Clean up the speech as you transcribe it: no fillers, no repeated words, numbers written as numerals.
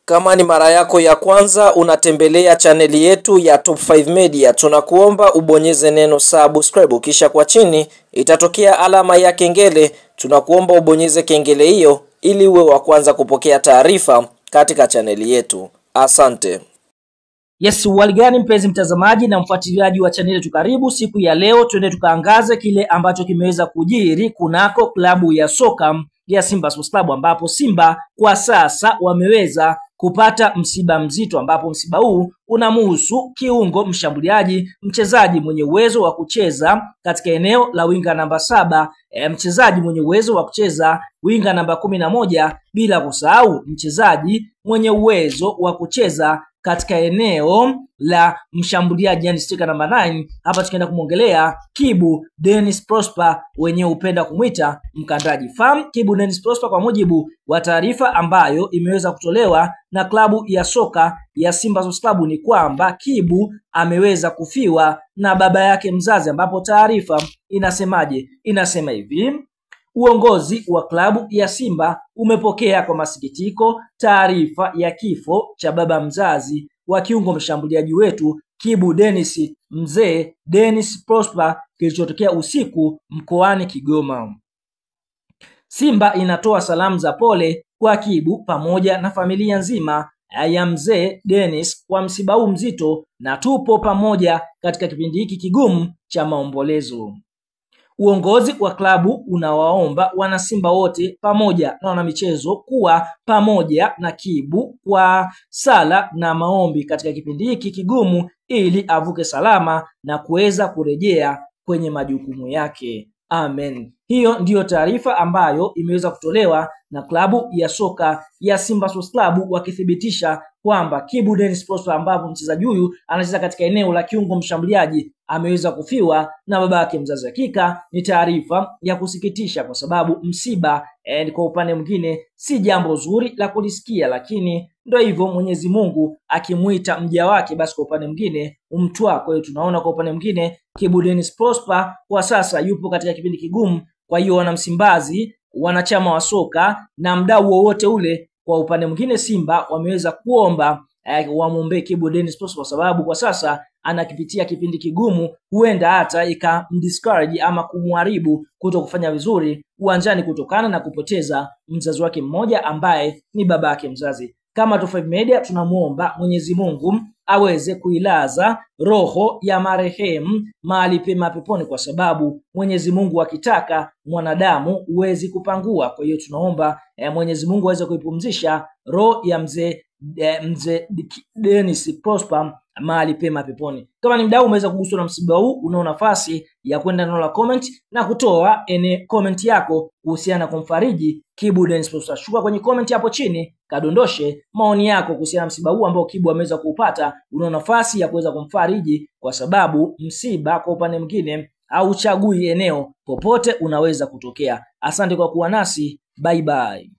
Kama ni mara yako ya kwanza unatembelea chaneli yetu ya Top 5 Media, tunakuomba ubonyeze neno subscribe, kisha kwa chini itatokea alama ya kengele. Tunakuomba ubonyeze kengele hiyo ili uwe wa kwanza kupokea taarifa katika chaneli yetu. Asante. Yes, waligani mpenzi mtazamaji na mfuatiliaji wa chaneli yetu, karibu siku ya leo tuende tukaangaze kile ambacho kimeweza kujiri kunako klabu ya soka ya Simba Sports Club, ambapo Simba kwa sasa wameweza kupata msiba mzito, ambapo msiba huu unamhusu kiungo mshambuliaji, mchezaji mwenye uwezo wa kucheza katika eneo la winga namba 7, mchezaji mwenye uwezo wa kucheza winga namba 11, bila kusahau mchezaji mwenye uwezo wa kucheza katika eneo la mshambuliaji, yani striker namba 9. Hapa tukienda kumongelea Kibu Dennis Prosper, wenye upenda kumwita mkandaji. Kibu Dennis Prosper, kwa mujibu wa taarifa ambayo imeweza kutolewa na klabu ya soka ya Simba Sports Club, ni kwamba Kibu ameweza kufiwa na baba yake mzazi, ambapo taarifa inasemaje? Inasema hivi: uongozi wa klabu ya Simba umepokea kwa masikitiko taarifa ya kifo cha baba mzazi wa kiungo mshambuliaji wetu Kibu Dennis Mzee Dennis Prosper kilichotokea usiku mkoani Kigoma. Simba inatoa salamu za pole kwa Kibu pamoja na familia nzima ya Mzee Dennis kwa msiba huu mzito, na tupo pamoja katika kipindi hiki kigumu cha maombolezo. Uongozi wa klabu unawaomba wanasimba wote pamoja na wanamichezo kuwa pamoja na Kibu kwa sala na maombi katika kipindi hiki kigumu, ili avuke salama na kuweza kurejea kwenye majukumu yake. Amen. Hiyo ndiyo taarifa ambayo imeweza kutolewa na klabu ya soka ya Simba Sports Club, wakithibitisha kwamba Kibu Dennis Prosper, ambapo mchezaji huyu anacheza katika eneo la kiungo mshambuliaji, ameweza kufiwa na baba yake mzazi. Hakika ni taarifa ya kusikitisha, kwa sababu msiba kwa upande mwingine si jambo zuri la kulisikia, lakini ndio hivyo, Mwenyezi Mungu akimuita mja wake, basi kwa upande mwingine umtwa. Kwa hiyo tunaona kwa upande mwingine Kibu Dennis Prosper kwa sasa yupo katika kipindi kigumu. Kwa hiyo wana Msimbazi, wanachama wa soka na mdau wowote ule, kwa upande mwingine Simba wameweza kuomba wamwombee Kibu Dennis Prosper, kwa sababu kwa sasa anakipitia kipindi kigumu, huenda hata ikamdiscourage ama kumharibu kuto kufanya vizuri uwanjani kutokana na kupoteza mzazi wake mmoja ambaye ni baba yake mzazi. Kama Top 5 Media tunamuomba Mwenyezi Mungu aweze kuilaza roho ya marehemu mahali pema peponi, kwa sababu Mwenyezi Mungu akitaka mwanadamu huwezi kupangua. Kwa hiyo tunaomba Mwenyezi Mungu aweze kuipumzisha roho ya Mzee Dennis Prosper mahali pema peponi. Kama ni mdau umeweza kuguswa na msiba huu, una nafasi ya kwenda neno la comment na kutoa comment yako kuhusiana na kumfariji Kibu Dennis Prosper. Shuka kwenye comment hapo chini, kadondoshe maoni yako kuhusiana na msiba huu ambao Kibu ameweza kuupata. Una nafasi ya kuweza kumfariji, kwa sababu msiba kwa upande mwingine hauchagui eneo, popote unaweza kutokea. Asante kwa kuwa nasi, bye bye.